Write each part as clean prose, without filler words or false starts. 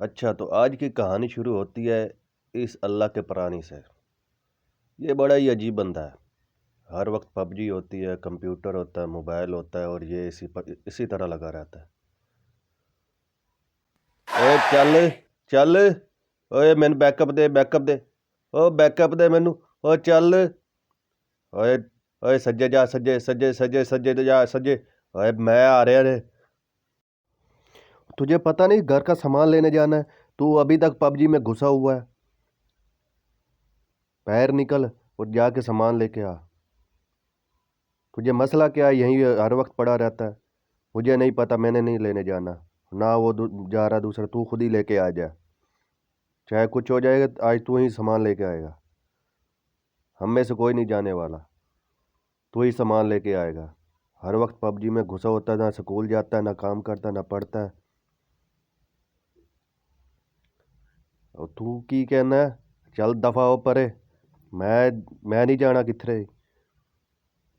अच्छा, तो आज की कहानी शुरू होती है इस अल्लाह के प्राणी से। ये बड़ा ही अजीब बंदा है। हर वक्त पबजी होती है, कंप्यूटर होता है, मोबाइल होता है और ये इसी तरह लगा रहता है। ओए चल चल, ओए मैनू बैकअप दे, ओ बैकअप दे मैनू, ओ चल, ओए ओए सज्जे जा, सज्जे सज्जे सज्जे सज्जे तो जा सज्जे, ओए मैं आ रहा रे। तुझे पता नहीं घर का सामान लेने जाना है, तू अभी तक पबजी में घुसा हुआ है। बाहर निकल और जाके सामान लेके आ। तुझे मसला क्या है, यहीं हर वक्त पड़ा रहता है। मुझे नहीं पता, मैंने नहीं लेने जाना ना, वो जा रहा दूसरा, तू खुद ही लेके आ जा। चाहे कुछ हो जाएगा, आज तू ही सामान लेके आएगा। हम में से कोई नहीं जाने वाला, तू ही सामान लेके आएगा। हर वक्त पबजी में घुसा होता है, ना स्कूल जाता है, ना काम करता है, ना पढ़ता है। और तू की कहना है, चल दफा हो परे। मैं नहीं जाना किधरे,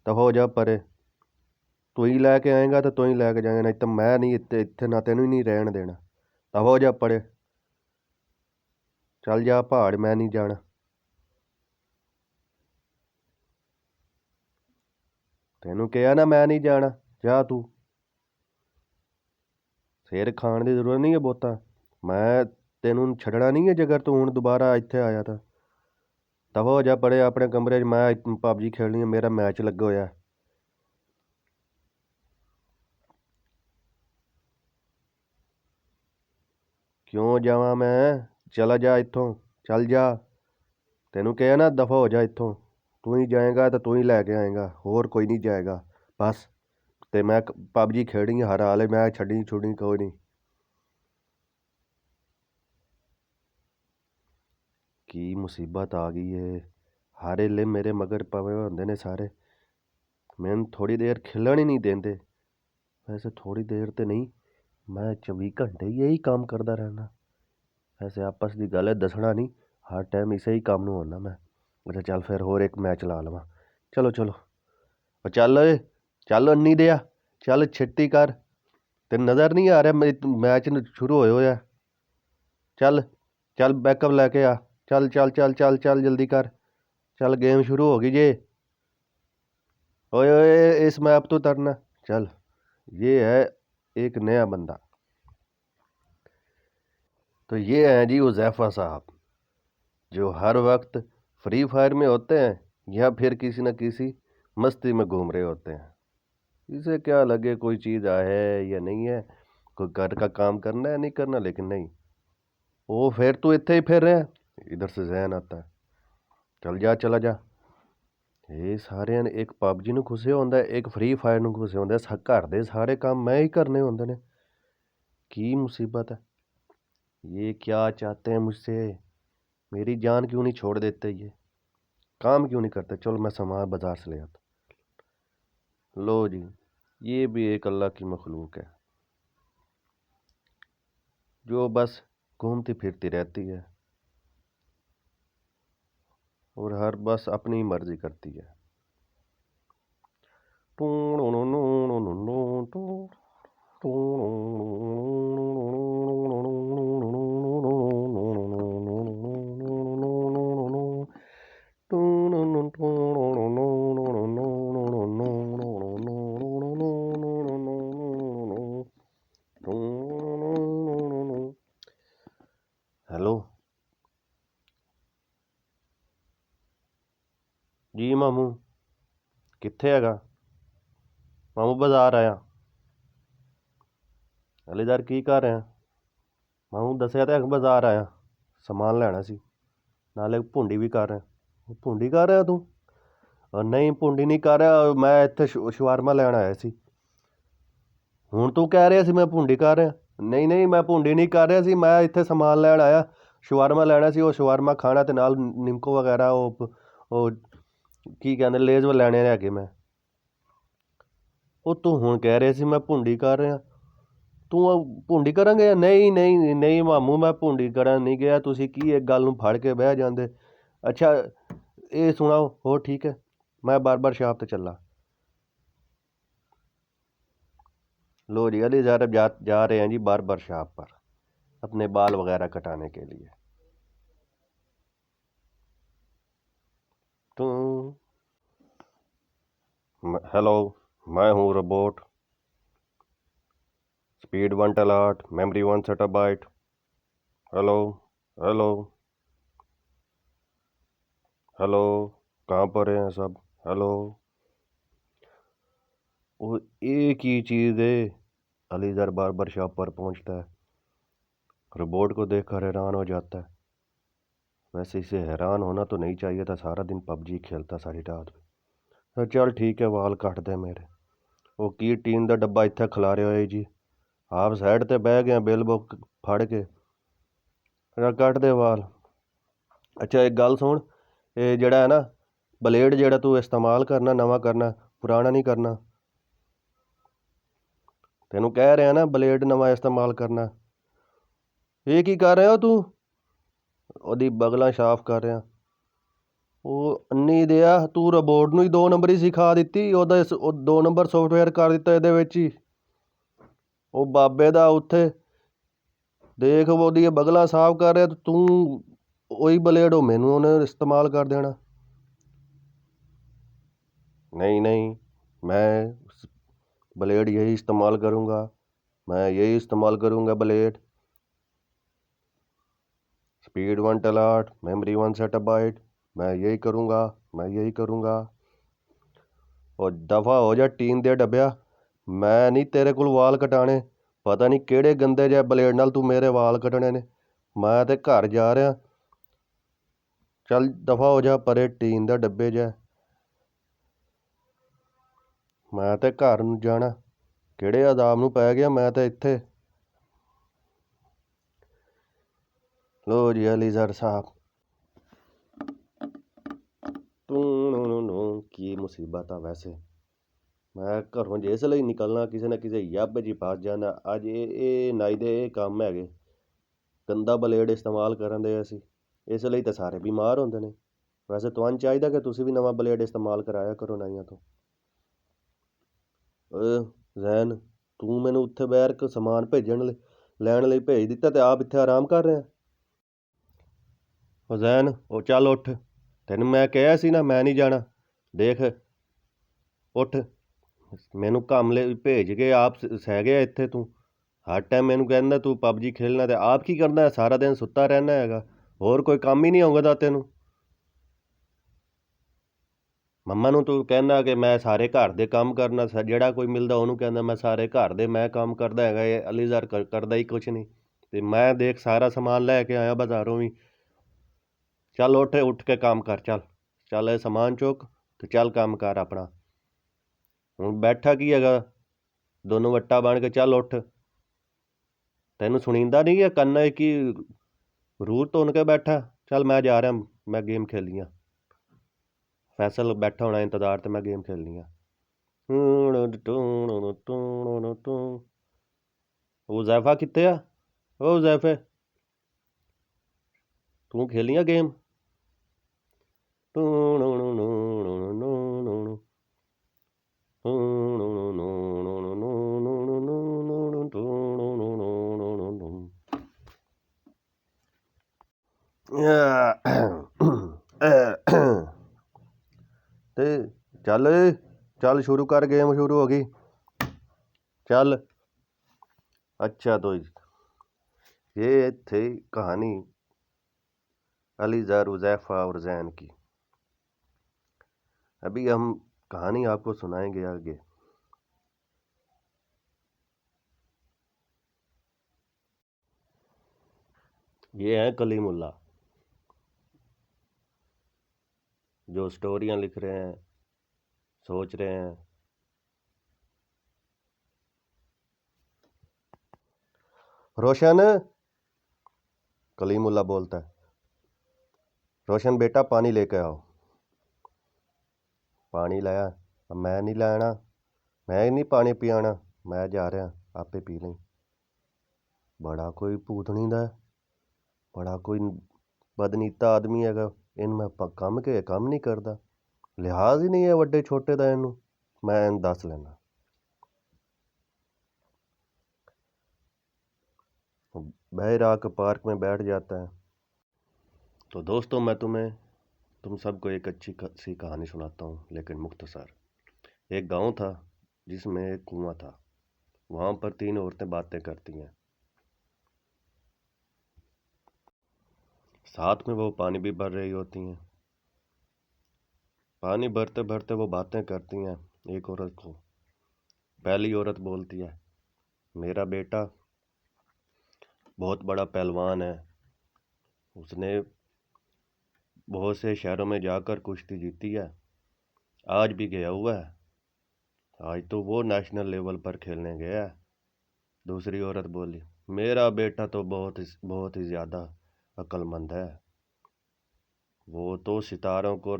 दफा हो जा परे। तू ही लैके आएगा तो तू ही लैके जाएगा, नहीं तो मैं नहीं, इत्थे ना तेनू ही नहीं रहन देना। दफा हो जा परे, चल जा पहाड़, मैं नहीं जाना। ਤੈਨੂੰ ਕਿਹਾ ਨਾ ਮੈਂ ਨਹੀਂ ਜਾਣਾ, ਜਾ ਤੂੰ। ਸਿਰ ਖਾਣ ਦੀ ਜ਼ਰੂਰਤ ਨਹੀਂ ਹੈ ਬਹੁਤਾ। ਮੈਂ ਤੈਨੂੰ ਛੱਡਣਾ ਨਹੀਂ ਹੈ, ਜੇਕਰ ਤੂੰ ਹੁਣ ਦੁਬਾਰਾ ਇੱਥੇ ਆਇਆ ਤਾਂ। ਦਫਾ ਹੋ ਜਾ ਪਰੇ ਆਪਣੇ ਕਮਰੇ 'ਚ, ਮੈਂ ਪਬਜੀ ਖੇਡਣੀ ਹੈ, ਮੇਰਾ ਮੈਚ ਲੱਗਾ ਹੋਇਆ। ਕਿਉਂ ਜਾਵਾਂ ਮੈਂ, ਚਲਾ ਜਾ ਇੱਥੋਂ, ਚੱਲ ਜਾ। ਤੈਨੂੰ ਕਿਹਾ ਨਾ ਦਫਾ ਹੋ ਜਾ ਇੱਥੋਂ। ਤੂੰ ਹੀ ਜਾਏਗਾ ਤਾਂ ਤੂੰ ਹੀ ਲੈ ਕੇ ਆਏਗਾ, ਹੋਰ ਕੋਈ ਨਹੀਂ ਜਾਏਗਾ ਬਸ। ਤੇ ਮੈਂ ਪਬਜੀ ਖੇਡਣੀ ਹਰ ਹਾਲੇ, ਮੈਂ ਛੱਡਣੀ ਛੁੱਡਣੀ ਕੋਈ ਨਹੀਂ। ਕੀ ਮੁਸੀਬਤ ਆ ਗਈ ਏ, ਹਰ ਵੇਲੇ ਮੇਰੇ ਮਗਰ ਪਵੇ ਹੁੰਦੇ ਨੇ ਸਾਰੇ। ਮੈਨੂੰ ਥੋੜ੍ਹੀ ਦੇਰ ਖੇਲਣ ਹੀ ਨਹੀਂ ਦਿੰਦੇ। ਵੈਸੇ ਥੋੜ੍ਹੀ ਦੇਰ ਤੇ ਨਹੀਂ, ਮੈਂ 24 ਘੰਟੇ ਹੀ ਇਹੀ ਕੰਮ ਕਰਦਾ ਰਹਿਣਾ। ਵੈਸੇ ਆਪਸ ਦੀ ਗੱਲ ਹੈ, ਦੱਸਣਾ ਨਹੀਂ, ਹਰ ਟਾਈਮ ਇਸੇ ਹੀ ਕੰਮ ਨੂੰ ਹੁੰਦਾ ਮੈਂ। ਅੱਛਾ ਚੱਲ ਫਿਰ ਹੋਰ ਇੱਕ ਮੈਚ ਲਾ ਲਵਾਂ। ਚਲੋ ਚਲੋ, ਉਹ ਚੱਲ ਓਏ, ਚੱਲ ਅੰਨੀ ਦਿਆ, ਚੱਲ ਛੇਤੀ ਕਰ। ਤੈਨੂੰ ਨਜ਼ਰ ਨਹੀਂ ਆ ਰਿਹਾ ਮੈਚ ਸ਼ੁਰੂ ਹੋਏ ਹੋਇਆ। ਚੱਲ ਚੱਲ ਬੈਕਅਪ ਲੈ ਕੇ ਆ, ਚੱਲ ਚੱਲ ਚੱਲ ਚੱਲ ਚੱਲ ਜਲਦੀ ਕਰ। ਚੱਲ ਗੇਮ ਸ਼ੁਰੂ ਹੋ ਗਈ ਜੇ। ओए ओए, इस मैप तो तरना। चल, ये है एक नया बंदा। तो ये हैं जी हुज़ैफ़ा साहब, जो हर वक्त फ्री फायर में होते हैं या फिर किसी न किसी मस्ती में घूम रहे होते हैं। इसे क्या लगे कोई चीज़ है या नहीं है, कोई घर का काम करना है नहीं करना, लेकिन नहीं, वो फिर तो इतने ही फिर रहे हैं। इधर से जहन आता है, चल जा चला जा। ਇਹ ਸਾਰਿਆਂ ਨੇ ਇੱਕ ਪਬਜੀ ਨੂੰ ਘੁਸੇ ਹੁੰਦਾ, ਇੱਕ ਫ੍ਰੀ ਫਾਇਰ ਨੂੰ ਘੁਸੇ ਹੁੰਦਾ। ਘਰ ਦੇ ਸਾਰੇ ਕੰਮ ਮੈਂ ਹੀ ਕਰਨੇ ਹੁੰਦੇ ਨੇ। ਕੀ ਮੁਸੀਬਤ है, ये क्या चाहते हैं मुझसे, मेरी जान क्यों नहीं छोड़ देते, ये काम क्यों नहीं करते। चलो मैं सामान बाज़ार से ले आता। लो जी, ये भी एक अल्लाह की मखलूक है जो बस घूमती फिरती रहती है और हर बस अपनी मर्जी करती है। हेलो जी मामू, कित्थे हैगा मामू? बाज़ार आया। अलीदार की कर रहा मामू? दसिया तो बाज़ार आया, समान लैना सी, नाले भुंडी भी कर रहा। भुंडी कर रहा तू? नहीं भुंडी नहीं कर रहा, मैं इत्थे शवारमा लैन आया सी। ਹੁਣ ਤੂੰ ਕਹਿ ਰਿਹਾ ਸੀ ਮੈਂ ਭੁੰਡੀ ਕਰ ਰਿਹਾ। ਨਹੀਂ ਨਹੀਂ, ਮੈਂ ਭੁੰਡੀ ਨਹੀਂ ਕਰ ਰਿਹਾ ਸੀ, ਮੈਂ ਇੱਥੇ ਸਮਾਨ ਲੈਣ ਆਇਆ, ਸ਼ਵਾਰਮਾ ਲੈਣਾ ਸੀ। ਉਹ ਸ਼ਵਾਰਮਾ ਖਾਣਾ ਤੇ ਨਾਲ ਨਿੰਮਕੋ ਵਗੈਰਾ, ਉਹ ਕੀ ਕਹਿੰਦੇ ਲੇਜ਼ ਲੈਣੇ ਹੈਗੇ ਮੈਂ। ਉਹ ਤੂੰ ਹੁਣ ਕਹਿ ਰਿਹਾ ਸੀ ਮੈਂ ਭੁੰਡੀ ਕਰ ਰਿਹਾ, ਤੂੰ ਭੁੰਡੀ ਕਰਨ ਗਿਆ? ਨਹੀਂ ਨਹੀਂ ਨਹੀਂ ਮਾਮੂ, ਮੈਂ ਭੁੰਡੀ ਕਰਨ ਨਹੀਂ ਗਿਆ। ਤੁਸੀਂ ਕੀ ਇੱਕ ਗੱਲ ਨੂੰ ਫੜ ਕੇ ਬਹਿ ਜਾਂਦੇ। ਅੱਛਾ ਇਹ ਸੁਣਾਓ, ਹੋਰ ਠੀਕ ਹੈ? ਮੈਂ ਬਾਰ ਸ਼ਾਪ 'ਤੇ ਚੱਲਾਂ। लो जी, अली जा रहे हैं जी बार शॉप पर। اپنے بال وغیرہ کٹانے کے لیے. ہیلو، میں ہوں robot. Speed 1 ٹلاٹ، memory 1 سیٹا byte. Hello hello hello, کہاں پر ہیں سب؟ ہیلو. وہ ایک ہی چیز ہے، علی زر باربر شاپ پر پہنچتا ہے، روبوٹ کو دیکھ کر حیران ہو جاتا ہے. ویسے اسے حیران ہونا تو نہیں چاہیے تھا، سارا دن پب جی کھیلتا ساری رات میں. چل ٹھیک ہے، وال کٹ دے میرے. وہ کی ٹین دا ڈبا اتنے کھلارے ہوئے جی، آپ سائڈ تے بہ گئے بل بک پھڑ کے. کٹ دے وال. اچھا ایک گل سن، یہ جڑا ہے نا بلیڈ جڑا تو استعمال کرنا نواں کرنا، پرانا نہیں کرنا. تینوں کہہ رہے ہیں نا بلیڈ نواں استعمال کرنا. یہ کی کر رہے ہو تو؟ ਉਹਦੀ ਬਗਲਾਂ ਸਾਫ਼ ਕਰ ਰਿਹਾ. ਉਹ ਅੰਨੀ ਦਿਆ ਤੂੰ ਰੋਬੋਟ ਨੂੰ ਹੀ 2 ਨੰਬਰ ਹੀ ਸਿਖਾ ਦਿੱਤੀ, ਉਹਦਾ 2 ਨੰਬਰ ਸੌਫਟਵੇਅਰ ਕਰ ਦਿੱਤਾ ਇਹਦੇ ਵਿੱਚ ਹੀ. ਉਹ ਬਾਬੇ ਦਾ ਉੱਥੇ ਦੇਖ ਉਹਦੀ ਬਗਲਾਂ ਸਾਫ਼ ਕਰ ਰਿਹਾ, ਤੂੰ ਉਹੀ ਬਲੇਡ ਉਹ ਮੈਨੂੰ ਉਹਨੇ ਇਸਤੇਮਾਲ ਕਰ ਦੇਣਾ. नहीं नहीं, मैं ब्लेड यही इस्तेमाल करूँगा, मैं यही इस्तेमाल करूँगा ब्लेड. स्पीड 1 टेलाट, मेमोरी 1 सेटाबाइट, मैं यही करूँगा, मैं यही करूँगा. और दफ़ा हो जा टीन दे डब्बिया, मैं नहीं तेरे कोल वाल कटाने. पता नहीं किहड़े गंदे ਜਿਹੇ ਬਲੇਡ ਨਾਲ ਤੂੰ ਮੇਰੇ ਵਾਲ ਕੱਟਣੇ ਨੇ. ਮੈਂ ਤੇ ਘਰ ਜਾ ਰਿਹਾ. ਚੱਲ ਦਫ਼ਾ ਹੋ ਜਾ ਪਰੇ ਟੀਨ ਦਾ ਡੱਬੇ ਜਿਹਾ. ਮੈਂ ਤੇ ਘਰ ਨੂੰ ਜਾਣਾ. ਕਿਹੜੇ ਆਦਾਬ ਨੂੰ ਪੈ ਗਿਆ ਮੈਂ ਤਾਂ ਇੱਥੇ. ਲੋ ਜੀ ਅਲੀ ਜ਼ਰ ਸਾਹਿਬ, ਤੂੰ ਕੀ ਮੁਸੀਬਤ ਆ ਵੈਸੇ. ਮੈਂ ਘਰੋਂ ਜਿਸ ਲਈ ਨਿਕਲਣਾ ਕਿਸੇ ਨਾ ਕਿਸੇ ਯੱਬ 'ਚ ਫਸ ਜਾਣਾ. ਅੱਜ ਇਹ ਨਾਈ ਦੇ ਇਹ ਕੰਮ ਹੈਗੇ, ਗੰਦਾ ਬਲੇਡ ਇਸਤੇਮਾਲ ਕਰਨ ਦੇ ਅਸੀਂ, ਇਸ ਲਈ ਤਾਂ ਸਾਰੇ ਬਿਮਾਰ ਹੁੰਦੇ ਨੇ. ਵੈਸੇ ਤੁਹਾਨੂੰ ਚਾਹੀਦਾ ਕਿ ਤੁਸੀਂ ਵੀ ਨਵਾਂ ਬਲੇਡ ਇਸਤੇਮਾਲ ਕਰਾਇਆ ਕਰੋ ਨਾਈਆਂ ਤੋਂ. ਜ਼ੈਨ, ਤੂੰ ਮੈਨੂੰ ਉੱਥੇ ਬੈਠ ਕੇ ਸਮਾਨ ਲੈਣ ਲਈ ਭੇਜ ਦਿੱਤਾ ਤੇ ਆਪ ਇੱਥੇ ਆਰਾਮ ਕਰ ਰਿਹਾ. ਉਹ ਜ਼ੈਨ, ਉਹ ਚੱਲ ਉੱਠ, ਤੈਨੂੰ ਮੈਂ ਕਿਹਾ ਸੀ ਨਾ ਮੈਂ ਨਹੀਂ ਜਾਣਾ. ਦੇਖ ਉੱਠ, ਮੈਨੂੰ ਕੰਮ ਲਈ ਭੇਜ ਕੇ ਆਪ ਸਹਿ ਗਿਆ ਇੱਥੇ ਤੂੰ. ਹਰ ਟਾਈਮ ਮੈਨੂੰ ਕਹਿੰਦਾ ਤੂੰ ਪਬਜੀ ਖੇਲਣਾ, ਤੇ ਆਪ ਕੀ ਕਰਦਾ ਸਾਰਾ ਦਿਨ ਸੁੱਤਾ ਰਹਿਣਾ ਹੈਗਾ, ਹੋਰ ਕੋਈ ਕੰਮ ਹੀ ਨਹੀਂ ਆਉਂਦਾ ਤੈਨੂੰ. ਮੰਮਾ ਨੂੰ ਤੂੰ ਕਹਿੰਦਾ ਕਿ ਮੈਂ ਸਾਰੇ ਘਰ ਦੇ ਕੰਮ ਕਰਨਾ, ਜਿਹੜਾ ਕੋਈ ਮਿਲਦਾ ਉਹਨੂੰ ਕਹਿੰਦਾ ਮੈਂ ਸਾਰੇ ਘਰ ਦੇ ਮੈਂ ਕੰਮ ਕਰਦਾ ਹੈਗਾ. ਇਹ ਅਲੀ ਜ਼ਰ ਕਰਦਾ ਹੀ ਕੁਛ ਨਹੀਂ. ਤੇ ਮੈਂ ਦੇਖ ਸਾਰਾ ਸਮਾਨ ਲੈ ਕੇ ਆਇਆ ਬਾਜ਼ਾਰੋਂ ਵੀ. ਚੱਲ ਉੱਠ ਕੇ ਕੰਮ ਕਰ. ਚੱਲ ਇਹ ਸਮਾਨ ਚੁੱਕ ਤੇ ਚੱਲ ਕੰਮ ਕਰ ਆਪਣਾ. ਹੁਣ ਬੈਠਾ ਕੀ ਹੈਗਾ ਦੋਨੋਂ ਵੱਟਾ ਬਣ ਕੇ? ਚੱਲ ਉੱਠ. ਤੈਨੂੰ ਸੁਣੀਂਦਾ ਨਹੀਂ ਹੈ ਕੰਨਾਂ ਕੀ ਰੂਹ ਧੁੰਨ ਕੇ ਬੈਠਾ? ਚੱਲ ਮੈਂ ਜਾ ਰਿਹਾ, ਮੈਂ ਗੇਮ ਖੇਲਣੀ ਆ. ਫੈਸਲ ਬੈਠਾ ਹੋਣਾ ਇੰਤਜ਼ਾਰ ਤੇ ਮੈਂ ਗੇਮ ਖੇਲਣੀ ਆ. ਉਹ ਜ਼ੈਫਾ ਕਿੱਥੇ ਆ? ਉਹ ਜ਼ੈਫੇ, ਤੂੰ ਖੇਲੀਆਂ ਗੇਮ? ਤੇ ਚੱਲ ਸ਼ੁਰੂ ਕਰ, ਗੇਮ ਸ਼ੁਰੂ ਹੋ ਗਈ. ਚੱਲ. अच्छा तो ये थी कहानी अली ज़र हुज़ैफ़ा और ज़ैन की. अभी हम कहानी आपको सुनाएंगे आगे. ये हैं कलीमुल्लाह, जो स्टोरियाँ लिख रहे हैं, सोच रहे हैं. रोशन, कलीमुल्लाह बोलता है, रोशन बेटा पानी लेके आओ. पानी लाया? मैं नहीं लाना, मैं नहीं पानी पियाना, मैं जा रहा, आपे पी लें. बड़ा कोई भूतनी दा, बड़ा कोई बदनीता आदमी हैगा. इनमें ਕੰਮ नहीं करता, लिहाज ही नहीं है ਵੱਡੇ ਛੋਟੇ ਦਾ ਇਹਨੂੰ. ਮੈਂ ਦੱਸ ਲੈਣਾ. باہر آ کے پارک میں بیٹھ جاتا ہے۔ تو دوستوں میں تم سب کو ایک اچھی سی کہانی سناتا ہوں، لیکن مختصر۔ ایک گاؤں تھا جس میں ایک کنواں تھا۔ وہاں پر 3 عورتیں باتیں کرتی ہیں، ساتھ میں وہ پانی بھی بھر رہی ہوتی ہیں۔ پانی بھرتے بھرتے وہ باتیں کرتی ہیں ایک عورت کو۔ پہلی عورت بولتی ہے، میرا بیٹا بہت بڑا پہلوان ہے، اس نے بہت سے شہروں میں جا کر کشتی جیتی ہے، آج بھی گیا ہوا ہے، آج تو وہ نیشنل لیول پر کھیلنے گیا ہے۔ دوسری عورت بولی، میرا بیٹا تو بہت ہی زیادہ عقل مند ہے، وہ تو ستاروں کو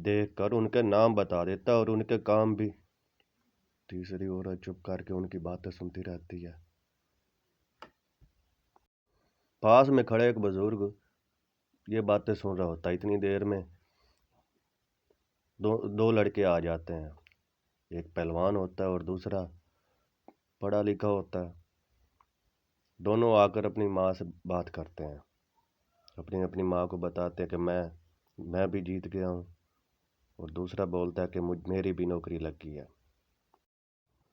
دیکھ کر ان کے نام بتا دیتا اور ان کے کام بھی۔ تیسری عورت چپ کر کے ان کی باتیں سنتی رہتی ہے۔ پاس میں کھڑے ایک بزرگ یہ باتیں سن رہا ہوتا ہے۔ اتنی دیر میں دو لڑکے آ جاتے ہیں، ایک پہلوان ہوتا ہے اور دوسرا پڑھا لکھا ہوتا ہے۔ دونوں آ کر اپنی ماں سے بات کرتے ہیں، اپنی ماں کو بتاتے ہیں کہ میں بھی جیت گیا ہوں، اور دوسرا بولتا ہے کہ میری بھی نوکری لگ گئی ہے۔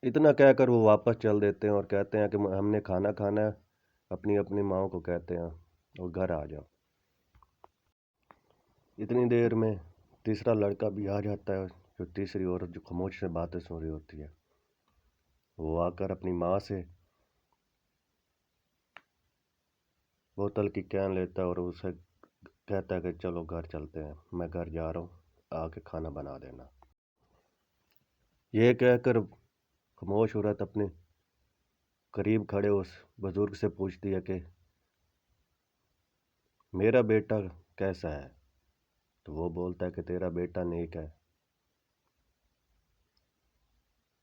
اتنا کہہ کر وہ واپس چل دیتے ہیں اور کہتے ہیں کہ ہم نے کھانا کھانا ہے، اپنی ماں کو کہتے ہیں اور گھر آ جاؤ۔ اتنی دیر میں تیسرا لڑکا بھی آ جاتا ہے، جو تیسری عورت جو خاموش سے باتیں سن رہی ہوتی ہے، وہ آ کر اپنی ماں سے بوتل کی کین لیتا ہے اور اسے کہتا ہے کہ چلو گھر چلتے ہیں، میں گھر جا رہا ہوں، آ کے کھانا بنا دینا۔ یہ کہہ کر خاموش عورت اپنے قریب کھڑے اس بزرگ سے پوچھتی ہے کہ میرا بیٹا کیسا ہے؟ تو وہ بولتا ہے کہ تیرا بیٹا نیک ہے،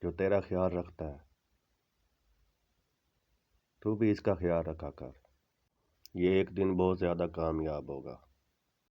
جو تیرا خیال رکھتا ہے، تو بھی اس کا خیال رکھا کر، یہ ایک دن بہت زیادہ کامیاب ہوگا۔